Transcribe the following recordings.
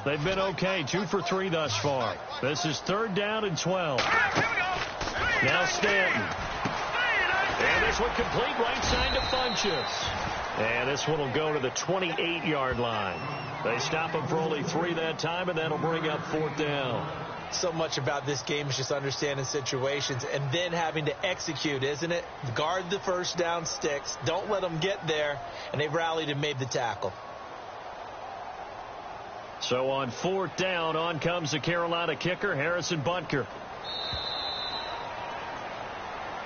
they've been okay. 2 for 3 thus far. This is 3rd down and 12. Now Stanton. And this one complete right side to Funchess. And this one will go to the 28-yard line. They stop him for only 3 that time, and that'll bring up 4th down. So much about this game is just understanding situations and then having to execute, isn't it? Guard the first down sticks. Don't let them get there. And they've rallied and made the tackle. So on 4th down, on comes the Carolina kicker, Harrison Butker.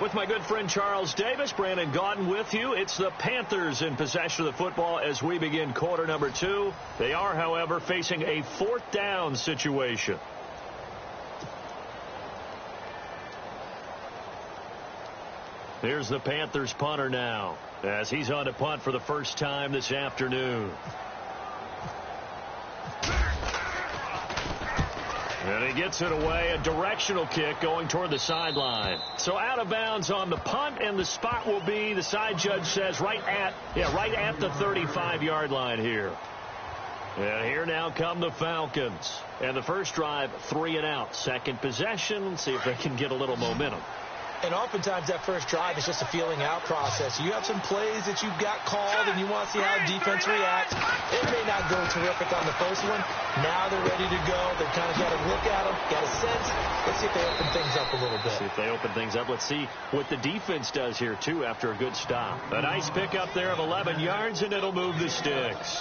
With my good friend Charles Davis, Brandon Gaudin with you. It's the Panthers in possession of the football as we begin quarter number 2. They are, however, facing a 4th down situation. Here's the Panthers punter now as he's on to punt for the first time this afternoon. And he gets it away, a directional kick going toward the sideline. So out of bounds on the punt, and the spot will be, the side judge says, right at the 35-yard line here. And here now come the Falcons. And the first drive, 3 and out. Second possession, let's see if they can get a little momentum. And oftentimes that first drive is just a feeling out process. You have some plays that you've got called and you want to see how defense reacts. It may not go terrific on the first one. Now they're ready to go. They've kind of got a look at them, got a sense. Let's see if they open things up a little bit. See if they open things up. Let's see what the defense does here, too, after a good stop. A nice pickup there of 11 yards, and it'll move the sticks.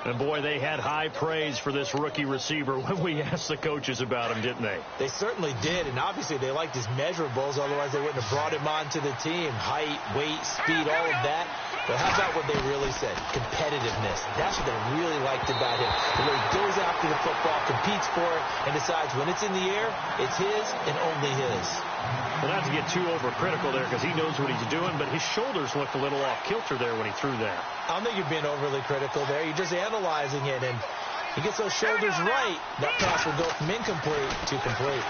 And, boy, they had high praise for this rookie receiver when we asked the coaches about him, didn't they? They certainly did, and obviously they liked his measurables. Otherwise, they wouldn't have brought him onto the team. Height, weight, speed, all of that. But how about what they really said? Competitiveness. That's what they really liked about him. The way he goes after the football, competes for it, and decides when it's in the air, it's his and only his. Well, not to get too overcritical there because he knows what he's doing, but his shoulders looked a little off kilter there when he threw that. I don't think you're being overly critical there. You're just analyzing it, and he gets those shoulders right. That pass will go from incomplete to complete.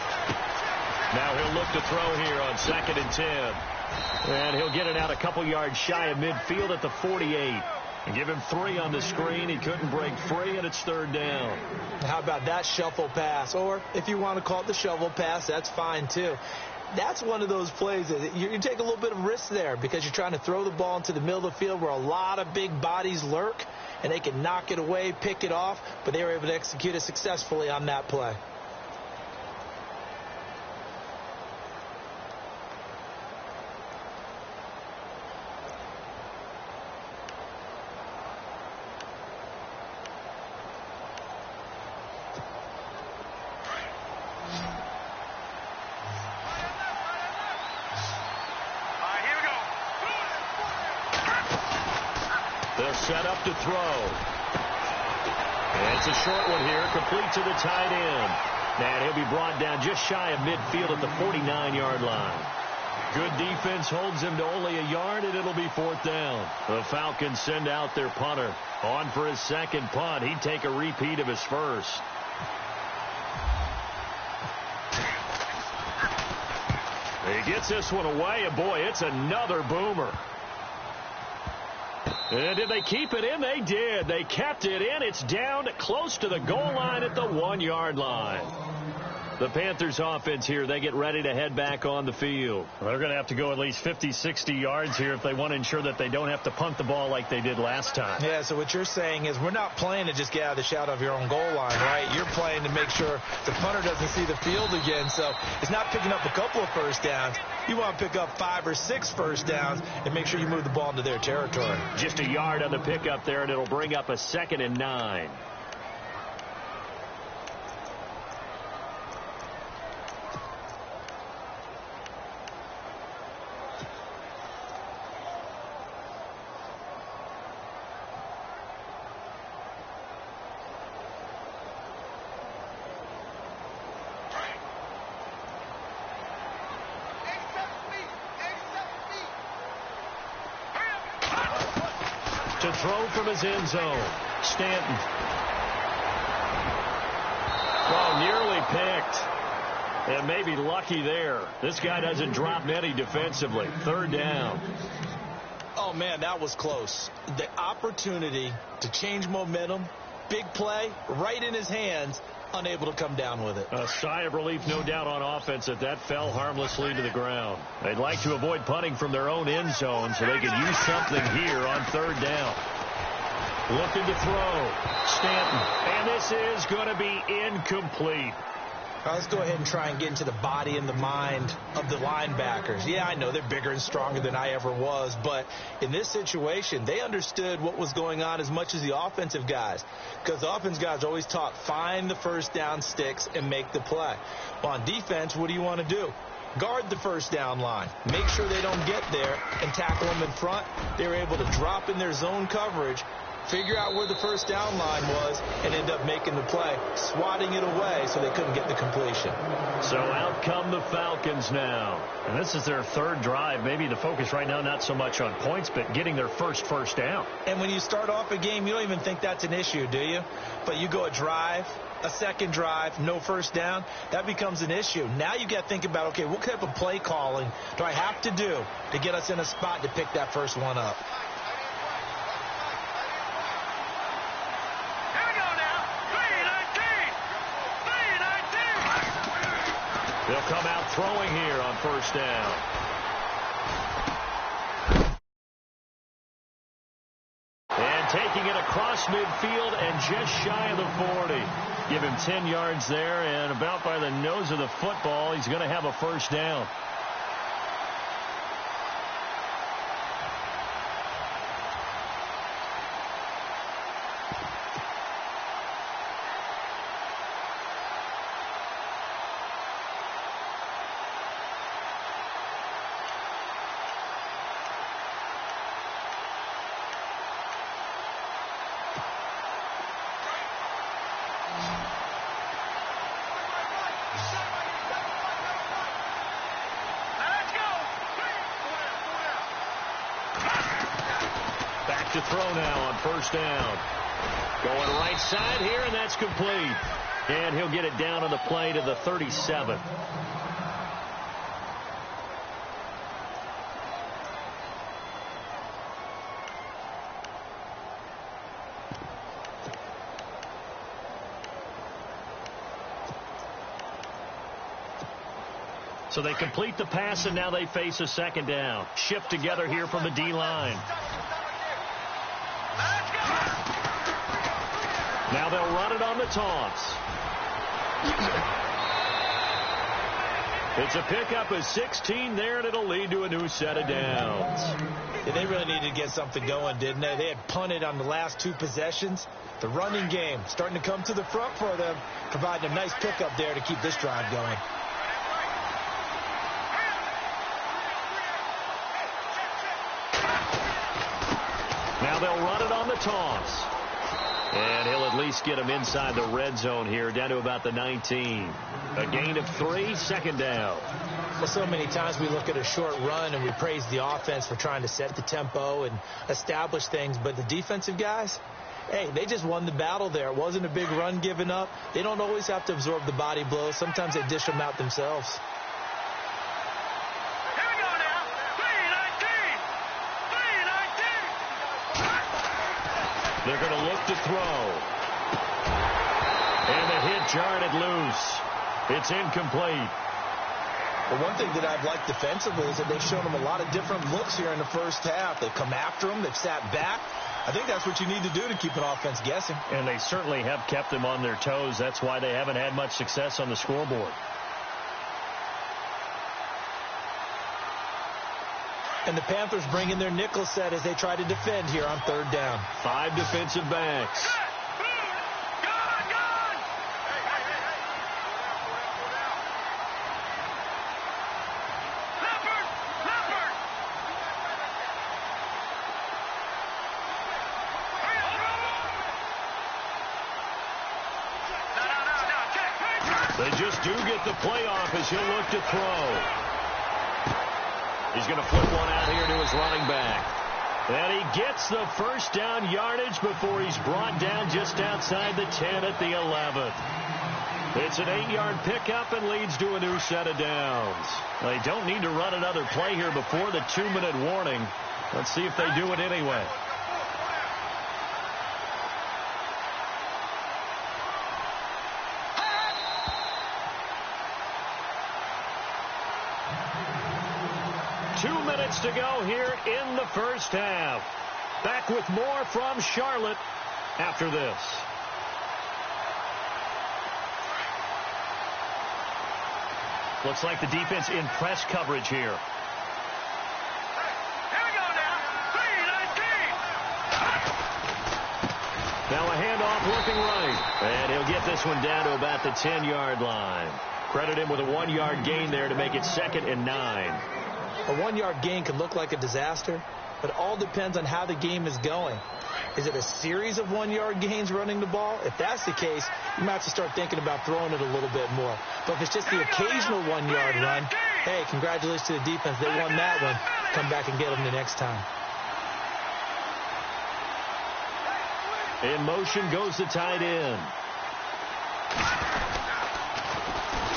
Now he'll look to throw here on 2nd and 10. And he'll get it out a couple yards shy of midfield at the 48. And give him 3 on the screen. He couldn't break free, and it's 3rd down. How about that shuffle pass? Or if you want to call it the shovel pass, that's fine too. That's one of those plays that you take a little bit of risk there because you're trying to throw the ball into the middle of the field where a lot of big bodies lurk, and they can knock it away, pick it off, but they were able to execute it successfully on that play. Set up to throw. And it's a short one here, complete to the tight end. And he'll be brought down just shy of midfield at the 49-yard line. Good defense holds him to only a yard, and it'll be 4th down. The Falcons send out their punter. On for his second punt. He'd take a repeat of his first. He gets this one away, and boy, it's another boomer. And did they keep it in? They did. They kept it in. It's down close to the goal line at the 1-yard line. The Panthers offense here, they get ready to head back on the field. They're going to have to go at least 50, 60 yards here if they want to ensure that they don't have to punt the ball like they did last time. Yeah, so what you're saying is we're not playing to just get out of the shadow of your own goal line, right? You're playing to make sure the punter doesn't see the field again. So it's not picking up a couple of first downs. You want to pick up 5 or 6 first downs and make sure you move the ball into their territory. Just a yard on the pickup there, and it'll bring up a 2nd and 9. To throw from his end zone, Stanton. Well, nearly picked. And maybe lucky there. This guy doesn't drop many defensively. 3rd down. Oh, man, that was close. The opportunity to change momentum, Big play, right in his hands, unable to come down with it. A sigh of relief, no doubt, on offense that fell harmlessly to the ground. They'd like to avoid punting from their own end zone so they could use something here on third down. Looking to throw. Stanton. And this is going to be incomplete. Let's go ahead and try and get into the body and the mind of the linebackers. Yeah, I know they're bigger and stronger than I ever was, but in this situation, they understood what was going on as much as the offensive guys, because the offensive guys always taught, find the first down sticks and make the play. Well, on defense, what do you want to do? Guard the first down line. Make sure they don't get there and tackle them in front. They were able to drop in their zone coverage, figure out where the first down line was, and end up making the play, swatting it away so they couldn't get the completion. So out come the Falcons now. And this is their third drive. Maybe the focus right now not so much on points, but getting their first down. And when you start off a game, you don't even think that's an issue, do you? But you go a drive, a second drive, no first down, that becomes an issue. Now you got to think about, okay, what type of play calling do I have to do to get us in a spot to pick that first one up? They'll come out throwing here on first down. And taking it across midfield and just shy of the 40. Give him 10 yards there, and about by the nose of the football, he's going to have a first down. To throw now on first down. Going right side here, and that's complete. And he'll get it down on the play to the 37. So they complete the pass, and now they face a second down. Shift together here from the D-line. Now they'll run it on the toss. It's a pickup of 16 there, and it'll lead to a new set of downs. Yeah, they really needed to get something going, didn't they? They had punted on the last two possessions. The running game starting to come to the front for them, providing a nice pickup there to keep this drive going. Now they'll run it on the toss. And he'll at least get him inside the red zone here, down to about the 19. A gain of 3, second down. Well, so many times we look at a short run and we praise the offense for trying to set the tempo and establish things. But the defensive guys, hey, they just won the battle there. It wasn't a big run given up. They don't always have to absorb the body blows. Sometimes they dish them out themselves. They're going to look to throw. And the hit jarred it loose. It's incomplete. Well, one thing that I've liked defensively is that they've shown them a lot of different looks here in the first half. They've come after them. They've sat back. I think that's what you need to do to keep an offense guessing. And they certainly have kept them on their toes. That's why they haven't had much success on the scoreboard. And the Panthers bring in their nickel set as they try to defend here on third down. 5 defensive backs. They just do get the play off as he'll look to throw. He's going to flip one out here to his running back. And he gets the first down yardage before he's brought down just outside the 10 at the 11. It's an 8-yard pickup and leads to a new set of downs. They don't need to run another play here before the 2-minute warning. Let's see if they do it anyway. 2 minutes to go here in the first half. Back with more from Charlotte after this. Looks like the defense in press coverage here. Now a handoff looking right. And he'll get this one down to about the 10-yard line. Credit him with a 1-yard gain there to make it 2nd and 9. A 1-yard gain can look like a disaster, but it all depends on how the game is going. Is it a series of 1-yard gains running the ball? If that's the case, you might have to start thinking about throwing it a little bit more. But if it's just the occasional 1-yard run, hey, congratulations to the defense. They won that one. Come back and get them the next time. In motion goes the tight end.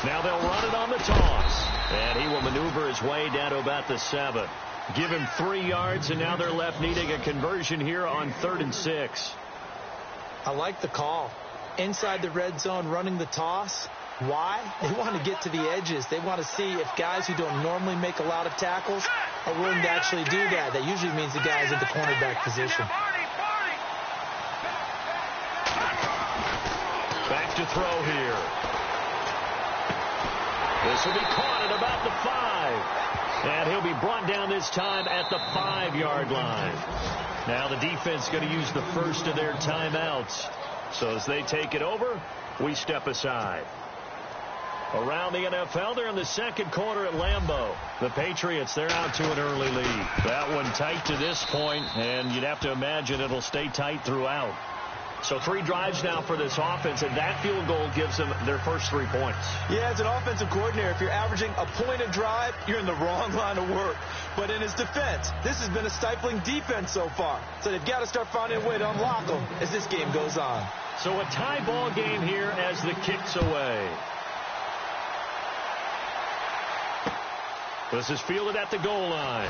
Now they'll run it on the toss. And he will maneuver his way down to about the 7. Give him 3 yards, and now they're left needing a conversion here on 3rd and 6. I like the call. Inside the red zone, running the toss. Why? They want to get to the edges. They want to see if guys who don't normally make a lot of tackles are willing to actually do that. That usually means the guy's in the cornerback position. Back to throw here. This will be caught at about the 5. And he'll be brought down this time at the 5-yard line. Now the defense going to use the first of their timeouts. So as they take it over, we step aside. Around the NFL, they're in the second quarter at Lambeau. The Patriots, they're out to an early lead. That one tight to this point, and you'd have to imagine it'll stay tight throughout. So 3 drives now for this offense, and that field goal gives them their first 3 points. Yeah, as an offensive coordinator, if you're averaging a point a drive, you're in the wrong line of work. But in his defense, this has been a stifling defense so far. So they've got to start finding a way to unlock them as this game goes on. So a tie ball game here as the kick's away. This is fielded at the goal line.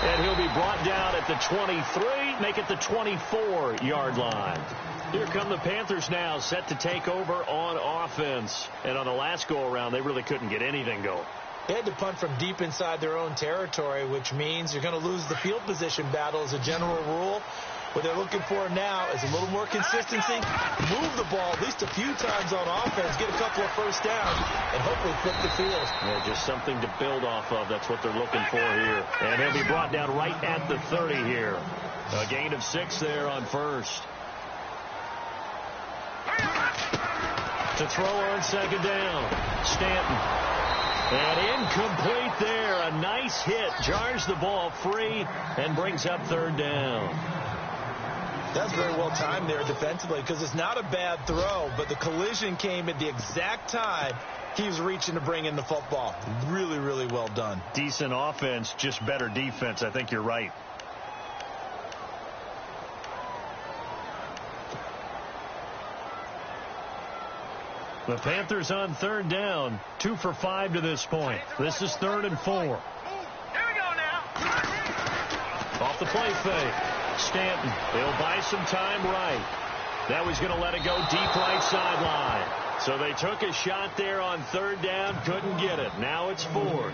And he'll be brought down at the 23, make it the 24-yard line. Here come the Panthers now, set to take over on offense. And on the last go-around, they really couldn't get anything going. They had to punt from deep inside their own territory, which means you're going to lose the field position battle as a general rule. What they're looking for now is a little more consistency, move the ball at least a few times on offense, get a couple of first downs, and hopefully flip the field. Yeah, just something to build off of. That's what they're looking for here. And he'll be brought down right at the 30 here. A gain of 6 there on first. To throw on second down. Stanton. And incomplete there. A nice hit. Jars the ball free and brings up 3rd down. That's very well timed there defensively because it's not a bad throw, but the collision came at the exact time he was reaching to bring in the football. Really, really well done. Decent offense, just better defense. I think you're right. The Panthers on 3rd down, 2 for 5 to this point. This is 3rd and 4. Here we go now. Off the play fake. Stanton, he'll buy some time right. Now he's going to let it go deep right sideline. So they took a shot there on 3rd down, couldn't get it. Now it's 4th.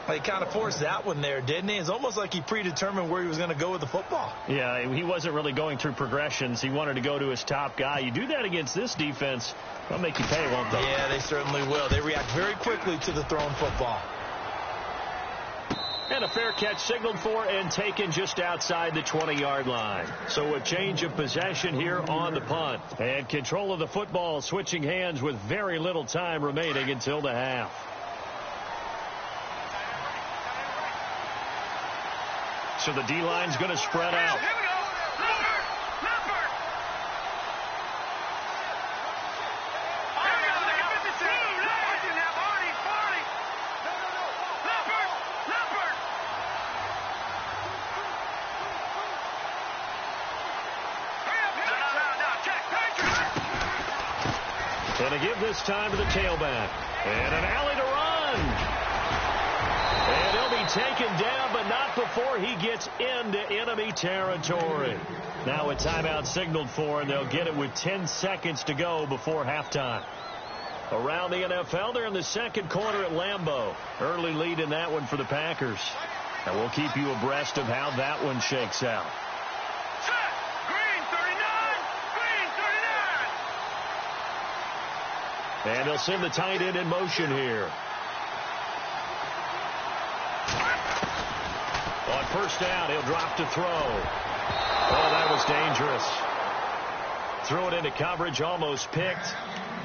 Well, he kind of forced that one there, didn't he? It's almost like he predetermined where he was going to go with the football. Yeah, he wasn't really going through progressions. He wanted to go to his top guy. You do that against this defense, they'll make you pay, won't they? Yeah, they certainly will. They react very quickly to the thrown football. And a fair catch signaled for and taken just outside the 20-yard line. So a change of possession here on the punt. And control of the football switching hands with very little time remaining until the half. So the D-line's going to spread out. Here we go. Number. And to give this time to the tailback. And an alley to run. And he'll be taken down, but not before he gets into enemy territory. Now a timeout signaled for, and they'll get it with 10 seconds to go before halftime. Around the NFL, they're in the second quarter at Lambeau. Early lead in that one for the Packers. And we'll keep you abreast of how that one shakes out. Set. Green 39. Green 39. And they'll send the tight end in motion here. On first down, he'll drop to throw. Oh, that was dangerous. Threw it into coverage, almost picked.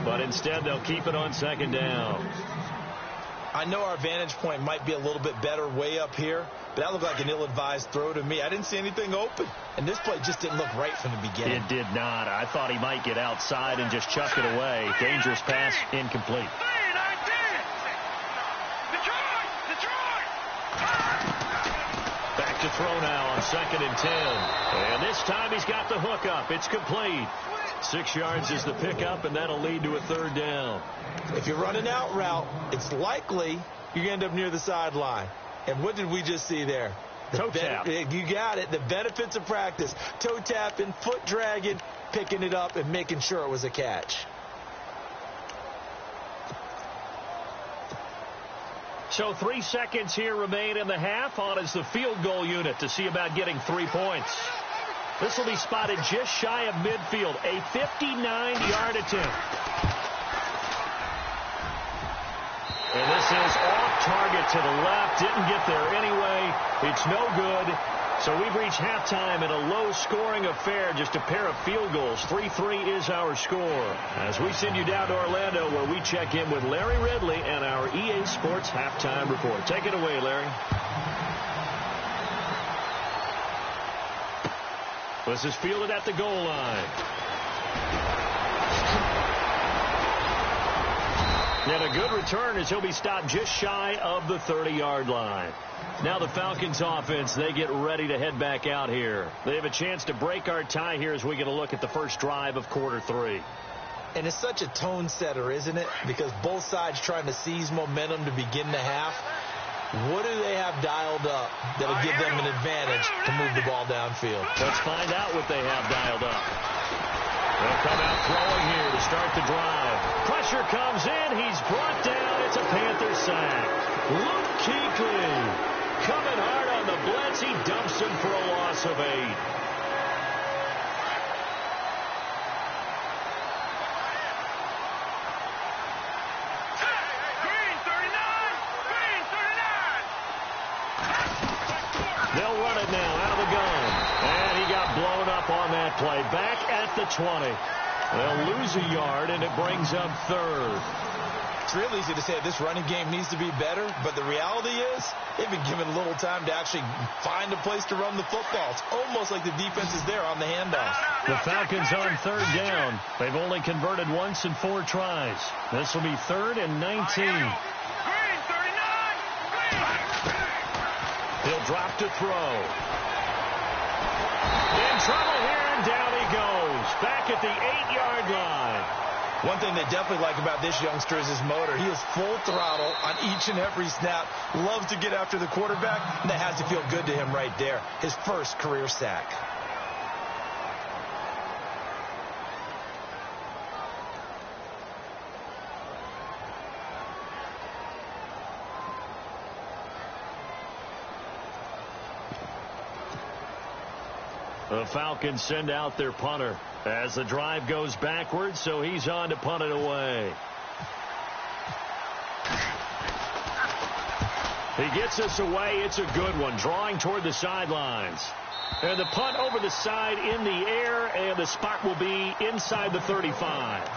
But instead, they'll keep it on second down. I know our vantage point might be a little bit better way up here, but that looked like an ill-advised throw to me. I didn't see anything open, and this play just didn't look right from the beginning. It did not. I thought he might get outside and just chuck it away. Dangerous pass, incomplete. Back to throw now on 2nd and 10. And this time he's got the hook up. It's complete. 6 yards is the pickup, and that'll lead to a third down. If you're running out route, it's likely you end up near the sideline. And what did we just see there? Toe tap. You got it. The benefits of practice. Toe tapping, foot dragging, picking it up, and making sure it was a catch. So 3 seconds here remain in the half. On is the field goal unit to see about getting 3 points. This will be spotted just shy of midfield. A 59-yard attempt. And this is off target to the left. Didn't get there anyway. It's no good. So we've reached halftime in a low-scoring affair. Just a pair of field goals. 3-3 is our score. As we send you down to Orlando, where we check in with Larry Ridley and our EA Sports Halftime Report. Take it away, Larry. This is fielded at the goal line. And a good return as he'll be stopped just shy of the 30-yard line. Now the Falcons offense, they get ready to head back out here. They have a chance to break our tie here as we get a look at the first drive of quarter 3. And it's such a tone setter, isn't it? Because both sides trying to seize momentum to begin the half. What do they have dialed up that'll give them an advantage to move the ball downfield? Let's find out what they have dialed up. They'll come out throwing here to start the drive. Pressure comes in. He's brought down. It's a Panther sack. Luke Kuechly coming hard on the blitz. He dumps him for a loss of 8. They'll run it now out of the gun. And he got blown up on that play. Back at the 20. They'll lose a yard, and it brings up 3rd. It's real easy to say this running game needs to be better, but the reality is they've been given little time to actually find a place to run the football. It's almost like the defense is there on the handoff. The Falcons on 3rd down. They've only converted once in 4 tries. This will be 3rd and 19. He'll drop to throw. In trouble here, and down he goes. Back at the 8-yard line. One thing they definitely like about this youngster is his motor. He is full throttle on each and every snap. Loves to get after the quarterback, and that has to feel good to him right there. His first career sack. The Falcons send out their punter as the drive goes backwards, so he's on to punt it away. He gets us away. It's a good one, drawing toward the sidelines. And the punt over the side in the air, and the spot will be inside the 35.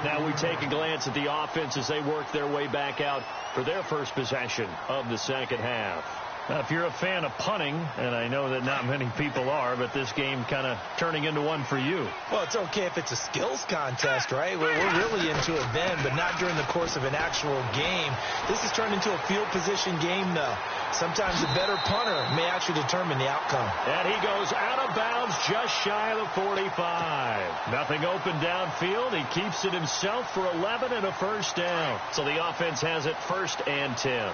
Now we take a glance at the offense as they work their way back out for their first possession of the second half. Now, if you're a fan of punting, and I know that not many people are, but this game kind of turning into one for you. Well, it's okay if it's a skills contest, right? We're really into it then, but not during the course of an actual game. This has turned into a field position game, though. Sometimes a better punter may actually determine the outcome. And he goes out of bounds just shy of the 45. Nothing open downfield. He keeps it himself for 11 and a first down. So the offense has it 1st and 10.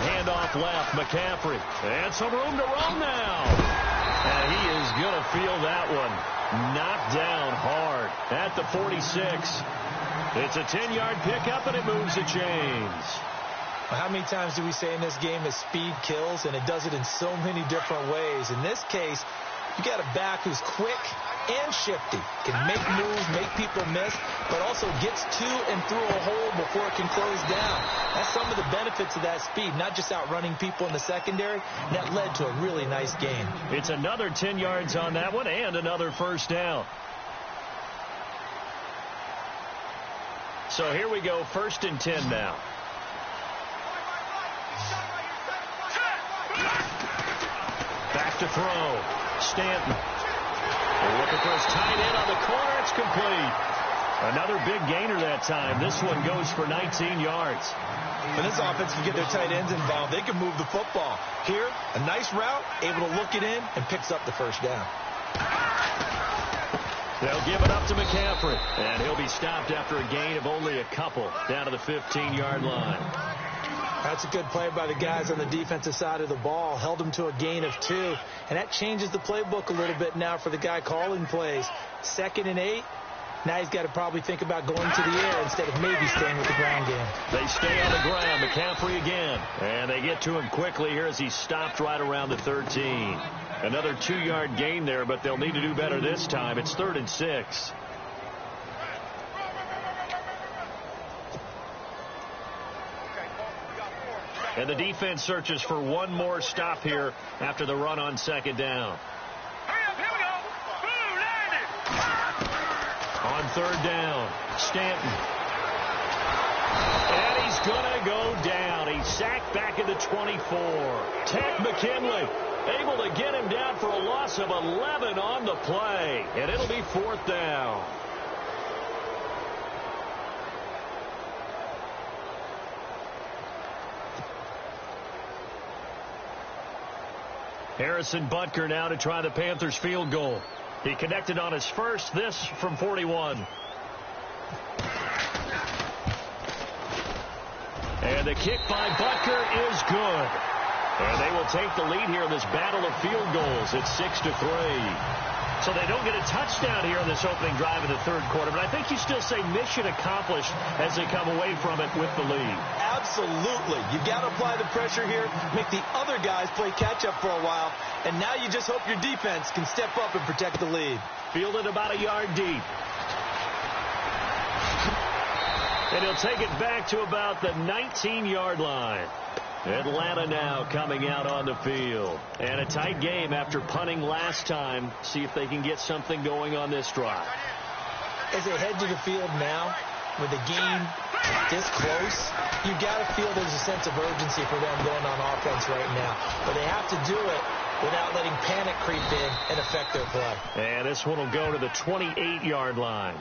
Handoff left, McCaffrey. And some room to roam now. And he is going to feel that one. Knocked down hard at the 46. It's a 10-yard pickup, and it moves the chains. Well, how many times do we say in this game that speed kills, and it does it in so many different ways? In this case, you got a back who's quick and shifty, can make moves, make people miss, but also gets to and through a hole before it can close down. That's some of the benefits of that speed, not just outrunning people in the secondary. That led to a really nice game. It's another 10 yards on that one and another first down. So here we go, 1st and 10 now. Back to throw. Stanton. They're looking for his tight end on the corner. It's complete. Another big gainer that time. This one goes for 19 yards. When this offense can get their tight ends involved, they can move the football. Here, a nice route, able to look it in, and picks up the first down. They'll give it up to McCaffrey, and he'll be stopped after a gain of only a couple down to the 15-yard line. That's a good play by the guys on the defensive side of the ball. Held them to a gain of 2, and that changes the playbook a little bit now for the guy calling plays. 2nd and 8. Now he's got to probably think about going to the air instead of maybe staying with the ground game. They stay on the ground. McCaffrey again. And they get to him quickly here as he's stopped right around the 13. Another 2-yard gain there, but they'll need to do better this time. It's 3rd and 6. And the defense searches for one more stop here after the run on 2nd down. On 3rd down, Stanton. And he's going to go down. He's sacked back at the 24. Ted McKinley able to get him down for a loss of 11 on the play. And it'll be 4th down. Harrison Butker now to try the Panthers field goal. He connected on his first, this from 41. And the kick by Butker is good. And they will take the lead here in this battle of field goals. It's 6-3. So they don't get a touchdown here in this opening drive of the 3rd quarter. But I think you still say mission accomplished as they come away from it with the lead. Absolutely. You've got to apply the pressure here, make the other guys play catch-up for a while, and now you just hope your defense can step up and protect the lead. Fielded about a yard deep. And he'll take it back to about the 19-yard line. Atlanta now coming out on the field. And a tight game after punting last time. See if they can get something going on this drive. As they head to the field now, with the game this close, you've got to feel there's a sense of urgency for them going on offense right now. But they have to do it without letting panic creep in and affect their play. And this one will go to the 28-yard line.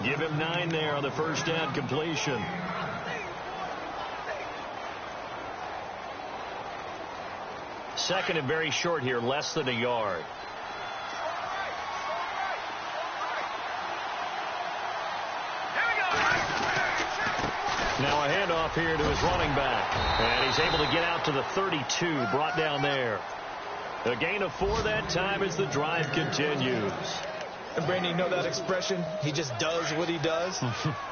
Give him 9 there on the first down completion. Second and very short here, less than a yard. Now a handoff here to his running back. And he's able to get out to the 32, brought down there. A gain of 4 that time as the drive continues. And Brandon, you know that expression? He just does what he does.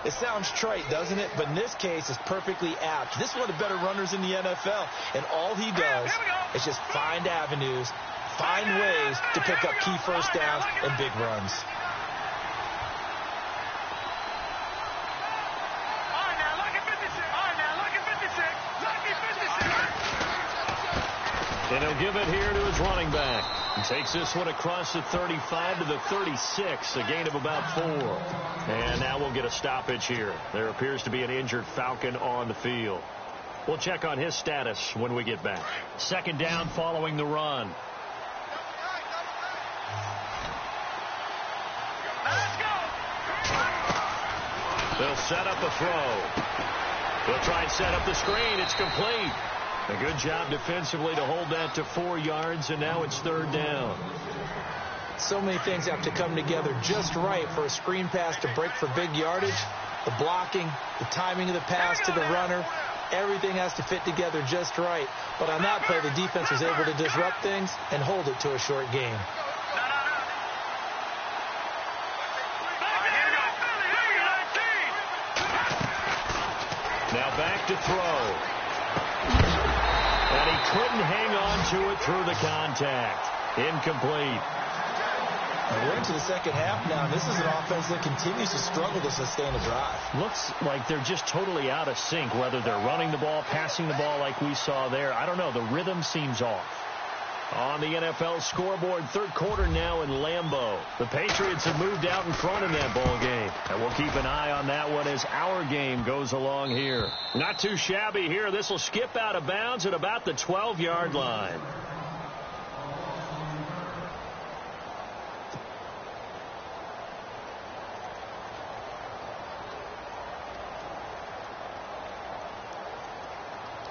It sounds trite, doesn't it? But in this case, it's perfectly apt. This is one of the better runners in the NFL. And all he does is just find avenues, find ways to pick up key first downs and big runs. And he'll give it here to his running back. He takes this one across the 35 to the 36, a gain of about 4. And now we'll get a stoppage here. There appears to be an injured Falcon on the field. We'll check on his status when we get back. 2nd down following the run. They'll set up a throw. They'll try and set up the screen. It's complete. A good job defensively to hold that to 4 yards, and now it's 3rd down. So many things have to come together just right for a screen pass to break for big yardage. The blocking, the timing of the pass to the runner, everything has to fit together just right. But on that play, the defense was able to disrupt things and hold it to a short game. to throw. And he couldn't hang on to it through the contact. Incomplete. We're into the second half now. This is an offense that continues to struggle to sustain a drive. Looks like they're just totally out of sync, whether they're running the ball, passing the ball like we saw there. I don't know. The rhythm seems off. On the NFL scoreboard, third quarter now in Lambeau. The Patriots have moved out in front in that ball game. And we'll keep an eye on that one as our game goes along here. Not too shabby here. This will skip out of bounds at about the 12-yard line.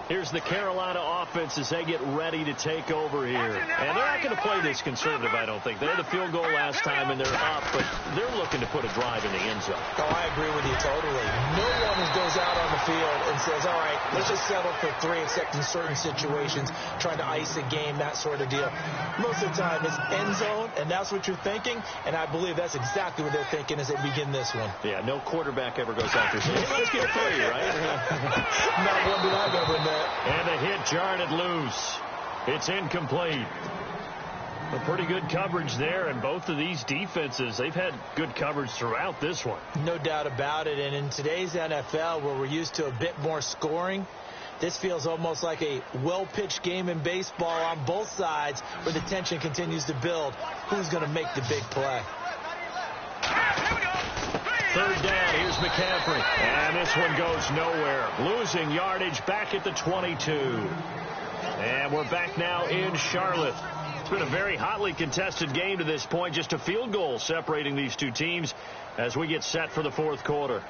Here's the Carolina offense as they get ready to take over here. And they're not going to play this conservative, I don't think. They had a field goal last time, and they're up, but they're looking to put a drive in the end zone. Oh, I agree with you totally. No one goes out on the field and says, all right, let's just settle for 3, except in certain situations, trying to ice a game, that sort of deal. Most of the time, it's end zone, and that's what you're thinking, and I believe that's exactly what they're thinking as they begin this one. Yeah, no quarterback ever goes out there saying, hey, let's get 3, right? Not one that I've ever met. And the hit jarred it loose. It's incomplete. A pretty good coverage there, and both of these defenses, they've had good coverage throughout this one. No doubt about it, and in today's NFL, where we're used to a bit more scoring, this feels almost like a well-pitched game in baseball on both sides where the tension continues to build. Who's going to make the big play? Third down, here's McCaffrey. And this one goes nowhere. Losing yardage back at the 22. And we're back now in Charlotte. It's been a very hotly contested game to this point. Just a field goal separating these two teams as we get set for the fourth quarter.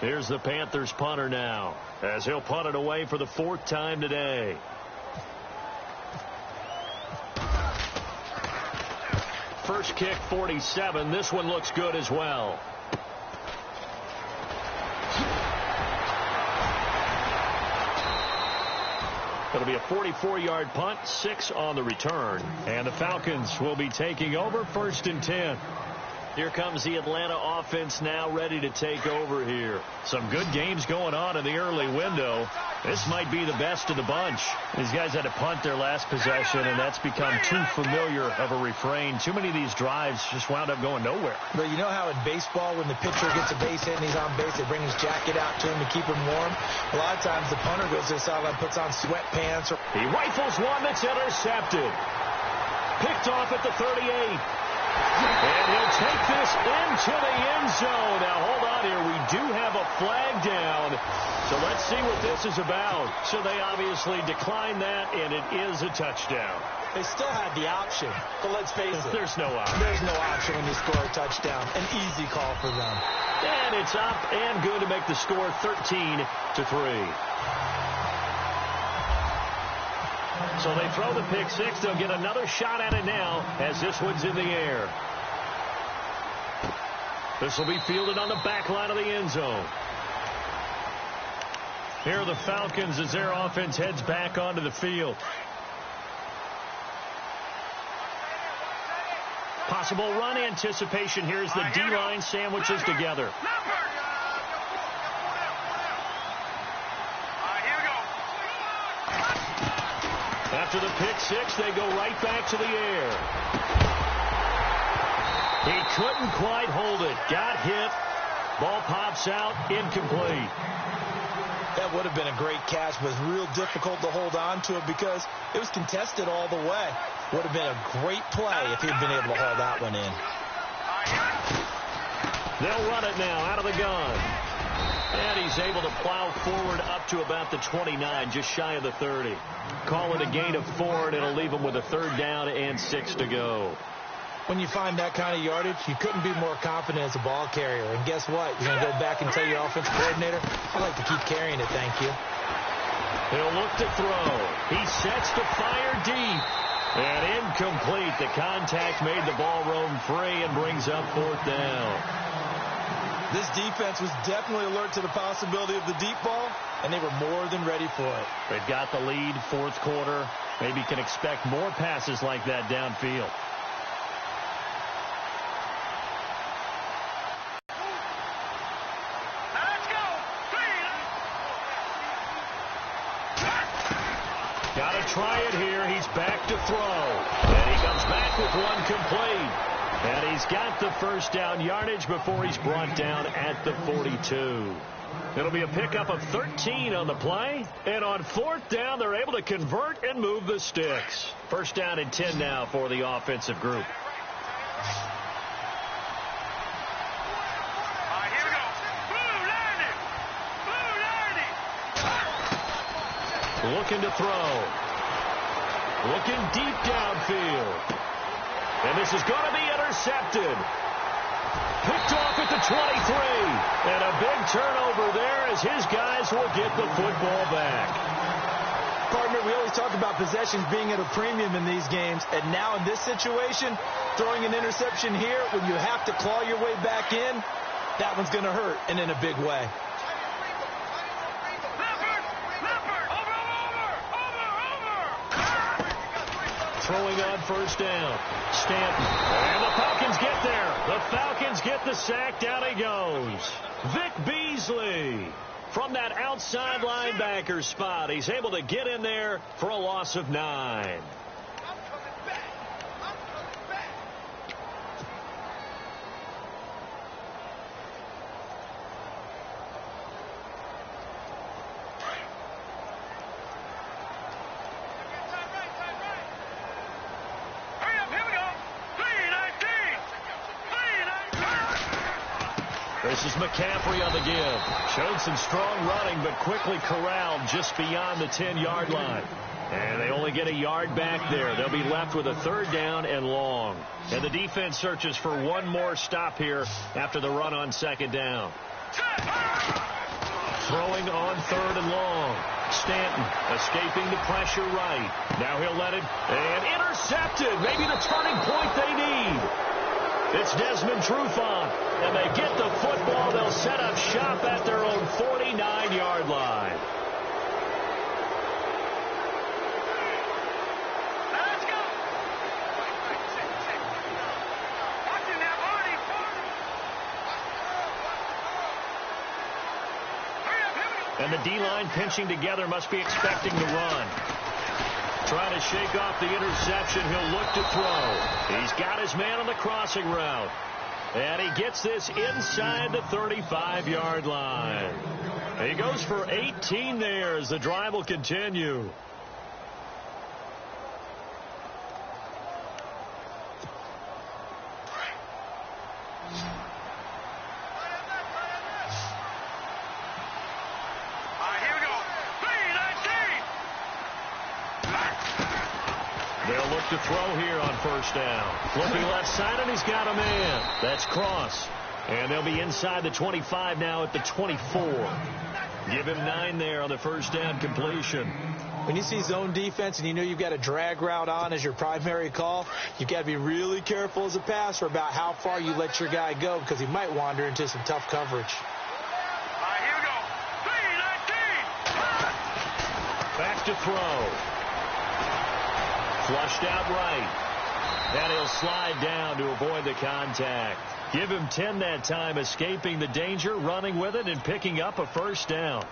Here's the Panthers punter now as he'll punt it away for the 4th time today. First kick, 47. This one looks good as well. It'll be a 44-yard punt, 6 on the return. And the Falcons will be taking over 1st and 10. Here comes the Atlanta offense now ready to take over here. Some good games going on in the early window. This might be the best of the bunch. These guys had to punt their last possession, and that's become too familiar of a refrain. Too many of these drives just wound up going nowhere. But you know how in baseball, when the pitcher gets a base hit and he's on base, they bring his jacket out to him to keep him warm? A lot of times the punter goes to the sideline, puts on sweatpants. He rifles one that's intercepted. Picked off at the 38. And he'll take this into the end zone. Now, hold on here. We do have a flag down. So let's see what this is about. So they obviously declined that, and it is a touchdown. They still had the option, but let's face it. There's no option. There's no option when you score a touchdown. An easy call for them. And it's up and good to make the score 13-3. So they throw the pick 6. They'll get another shot at it now as this one's in the air. This will be fielded on the back line of the end zone. Here are the Falcons as their offense heads back onto the field. Possible run anticipation here as the D-line sandwiches together. After the pick 6, they go right back to the air. He couldn't quite hold it. Got hit. Ball pops out. Incomplete. That would have been a great catch, but it was real difficult to hold on to it because it was contested all the way. Would have been a great play if he'd been able to haul that one in. They'll run it now out of the gun. And he's able to plow forward up to about the 29, just shy of the 30. Call it a gain of 4, and it'll leave him with a 3rd down and 6 to go. When you find that kind of yardage, you couldn't be more confident as a ball carrier. And guess what? You're going to go back and tell your offensive coordinator, I'd like to keep carrying it, thank you. He'll look to throw. He sets to fire deep. And incomplete. The contact made the ball roam free and brings up 4th down. This defense was definitely alert to the possibility of the deep ball, and they were more than ready for it. They've got the lead, 4th quarter. Maybe can expect more passes like that downfield. try it here. He's back to throw. And he comes back with one complete. And he's got the first down yardage before he's brought down at the 42. It'll be a pickup of 13 on the play. And on fourth down, they're able to convert and move the sticks. First down and 10 now for the offensive group. Looking to throw. Looking deep downfield. And this is going to be intercepted. Picked off at the 23. And a big turnover there as his guys will get the football back. Partner, we always talk about possessions being at a premium in these games. And now in this situation, throwing an interception here when you have to claw your way back in, that one's going to hurt, and in a big way. Throwing on first down. Stanton. And the Falcons get there. The Falcons get the sack. Down he goes. Vic Beasley. From that outside linebacker spot, he's able to get in there for a loss of 9. This is McCaffrey on the give. Showed some strong running, but quickly corralled just beyond the 10-yard line. And they only get a yard back there. They'll be left with a third down and long. And the defense searches for one more stop here after the run on second down. Throwing on third and long. Stanton escaping the pressure right. Now he'll let it. And intercepted. Maybe the turning point they need. It's Desmond Trufant, and they get the football. They'll set up shop at their own 49-yard line. Let's go. Watching that body. And the D-line pinching together must be expecting the run. Trying to shake off the interception. He'll look to throw. He's got his man on the crossing route. And he gets this inside the 35-yard line. He goes for 18 there as the drive will continue. They'll look to throw here on first down. Looking left side, and he's got a man. That's Cross. And they'll be inside the 25 now at the 24. Give him 9 there on the first down completion. When you see zone defense and you know you've got a drag route on as your primary call, you've got to be really careful as a passer about how far you let your guy go because he might wander into some tough coverage. Here we go. 3-19. Back to throw. Flushed out right. And he'll slide down to avoid the contact. Give him 10 that time, escaping the danger, running with it, and picking up a first down.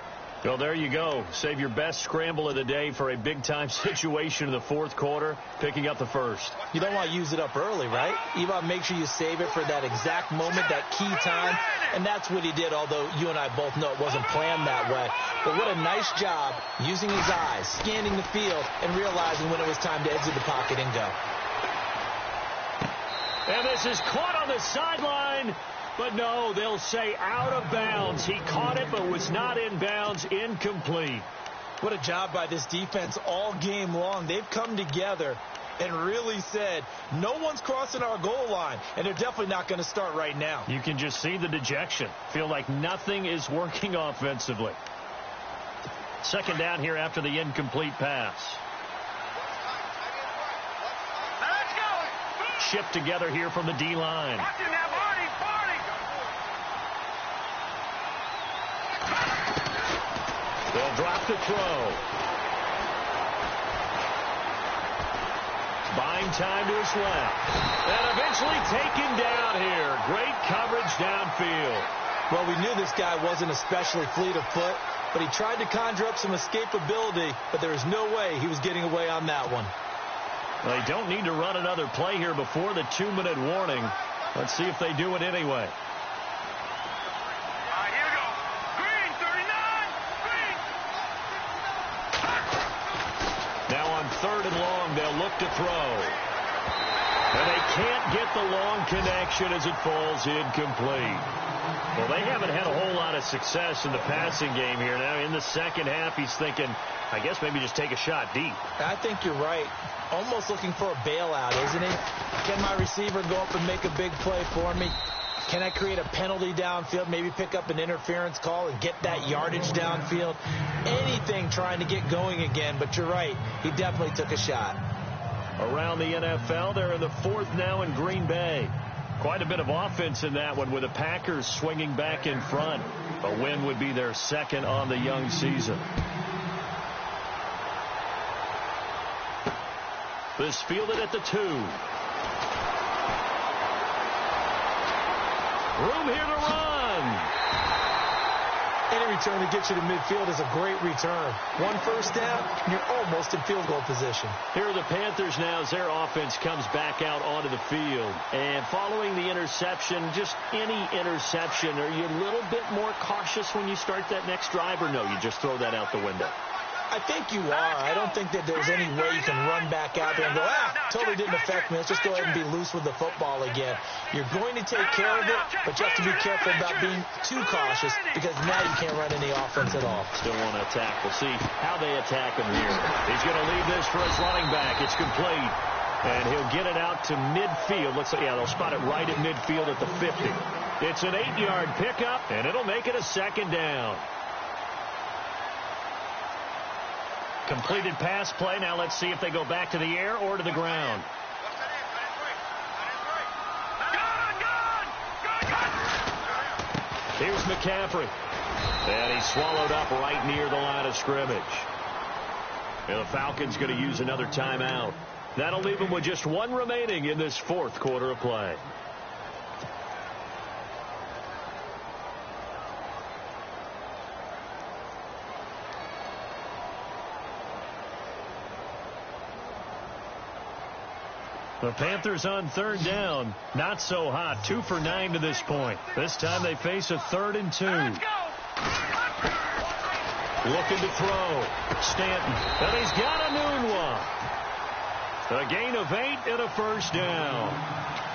Well, there you go. Save your best scramble of the day for a big-time situation in the fourth quarter, picking up the first. You don't want to use it up early, right? You want to make sure you save it for that exact moment, that key time, and that's what he did, although you and I both know it wasn't planned that way. But what a nice job using his eyes, scanning the field, and realizing when it was time to exit the pocket and go. And this is caught on the sideline. But no, they'll say out of bounds. He caught it but was not in bounds. Incomplete. What a job by this defense all game long. They've come together and really said, no one's crossing our goal line, and they're definitely not going to start right now. You can just see the dejection. Feel like nothing is working offensively. Second down here after the incomplete pass. Shipped together here from the D-line. They'll drop the throw. Buying time to his left. And eventually taken down here. Great coverage downfield. Well, we knew this guy wasn't especially fleet of foot, but he tried to conjure up some escapability, but there is no way he was getting away on that one. They don't need to run another play here before the 2-minute warning. Let's see if they do it anyway. Here we go. Green, 39. Green. Now on 3rd and long, they'll look to throw. And they can't get the long connection as it falls incomplete. Well, they haven't had a whole lot of success in the passing game here. Now in the second half, he's thinking, I guess maybe just take a shot deep. I think you're right. Almost looking for a bailout, isn't he? Can my receiver go up and make a big play for me? Can I create a penalty downfield, maybe pick up an interference call and get that yardage downfield? Anything trying to get going again, but you're right. He definitely took a shot. Around the NFL, they're in the 4th now in Green Bay. Quite a bit of offense in that one with the Packers swinging back in front. A win would be their 2nd on the young season. This fielded at the 2. Room here to run. Any return that gets you to midfield is a great return. 1 first down, and you're almost in field goal position. Here are the Panthers now as their offense comes back out onto the field. And following the interception, just any interception, are you a little bit more cautious when you start that next drive, or no, you just throw that out the window? I think you are. I don't think that there's any way you can run back out there and go, totally didn't affect me. Let's just go ahead and be loose with the football again. You're going to take care of it, but you have to be careful about being too cautious because now you can't run any offense at all. Still want to attack. We'll see how they attack him here. He's going to leave this for his running back. It's complete. And he'll get it out to midfield. Let's see. Yeah, they'll spot it right at midfield at the 50. It's an 8-yard pickup, and it'll make it a 2nd down. Completed pass play. Now let's see if they go back to the air or to the ground. Here's McCaffrey. And he's swallowed up right near the line of scrimmage. And the Falcons going to use another timeout. That'll leave them with just 1 remaining in this 4th quarter of play. The Panthers on 3rd down. Not so hot. 2 for 9 to this point. This time they face a 3rd and 2. Looking to throw. Stanton. And he's got a noon one. A gain of 8 and a 1st down.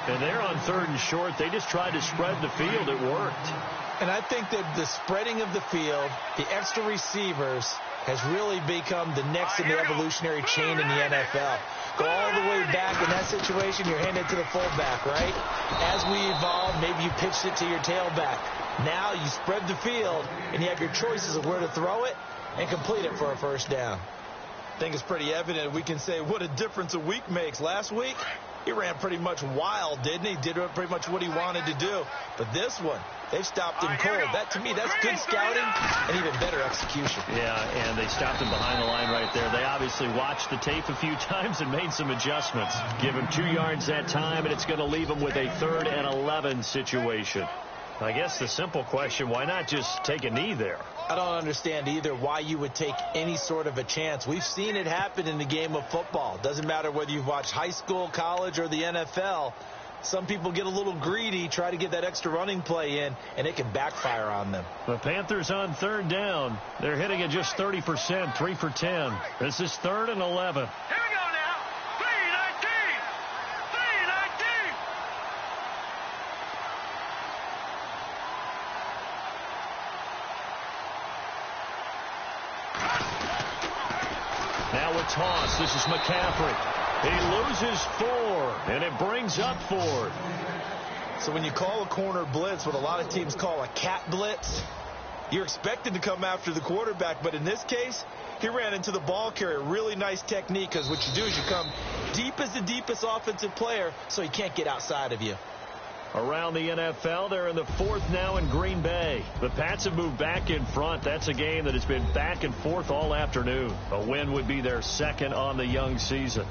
And they're on 3rd and short. They just tried to spread the field. It worked. And I think that the spreading of the field, the extra receivers, has really become the next in the evolutionary chain in the NFL. Go all the way back in that situation, you're handed to the fullback, right? As we evolve, maybe you pitched it to your tailback. Now you spread the field, and you have your choices of where to throw it and complete it for a 1st down. I think it's pretty evident we can say what a difference a week makes. Last week, he ran pretty much wild, didn't he? Did pretty much what he wanted to do. But this one, they've stopped him cold. That, to me, that's good scouting and even better execution. Yeah, and they stopped him behind the line right there. They obviously watched the tape a few times and made some adjustments. Give him 2 yards that time, and it's going to leave him with a 3rd and 11 situation. I guess the simple question, why not just take a knee there? I don't understand either why you would take any sort of a chance. We've seen it happen in the game of football. Doesn't matter whether you've watched high school, college, or the NFL. Some people get a little greedy, try to get that extra running play in, and it can backfire on them. The Panthers on 3rd down. They're hitting at just 30%, 3 for 10. This is 3rd and 11. Here we go now. 3-19. 3-19. Now a toss. This is McCaffrey. He loses 4, and it brings up 4th. So when you call a corner blitz, what a lot of teams call a cat blitz, you're expected to come after the quarterback. But in this case, he ran into the ball carrier. Really nice technique, because what you do is you come deep as the deepest offensive player, so he can't get outside of you. Around the NFL, they're in the 4th now in Green Bay. The Pats have moved back in front. That's a game that has been back and forth all afternoon. A win would be their 2nd on the young season.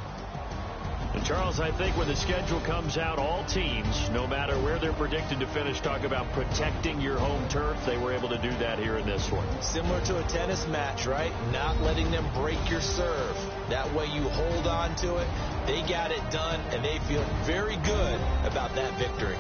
Charles, I think when the schedule comes out, all teams, no matter where they're predicted to finish, talk about protecting your home turf. They were able to do that here in this one. Similar to a tennis match, right? Not letting them break your serve. That way you hold on to it. They got it done, and they feel very good about that victory.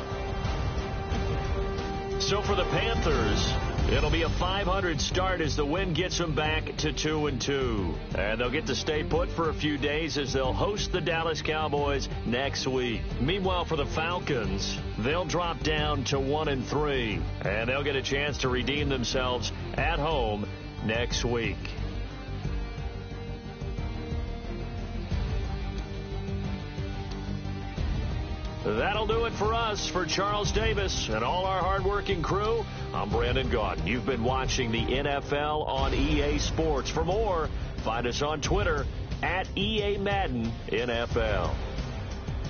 So for the Panthers, it'll be a 500 start as the win gets them back to 2-2. And they'll get to stay put for a few days as they'll host the Dallas Cowboys next week. Meanwhile, for the Falcons, they'll drop down to 1-3. And they'll get a chance to redeem themselves at home next week. That'll do it for us. For Charles Davis and all our hardworking crew, I'm Brandon Gaudin. You've been watching the NFL on EA Sports. For more, find us on Twitter at EA Madden NFL.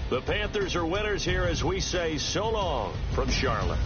The Panthers are winners here as we say so long from Charlotte.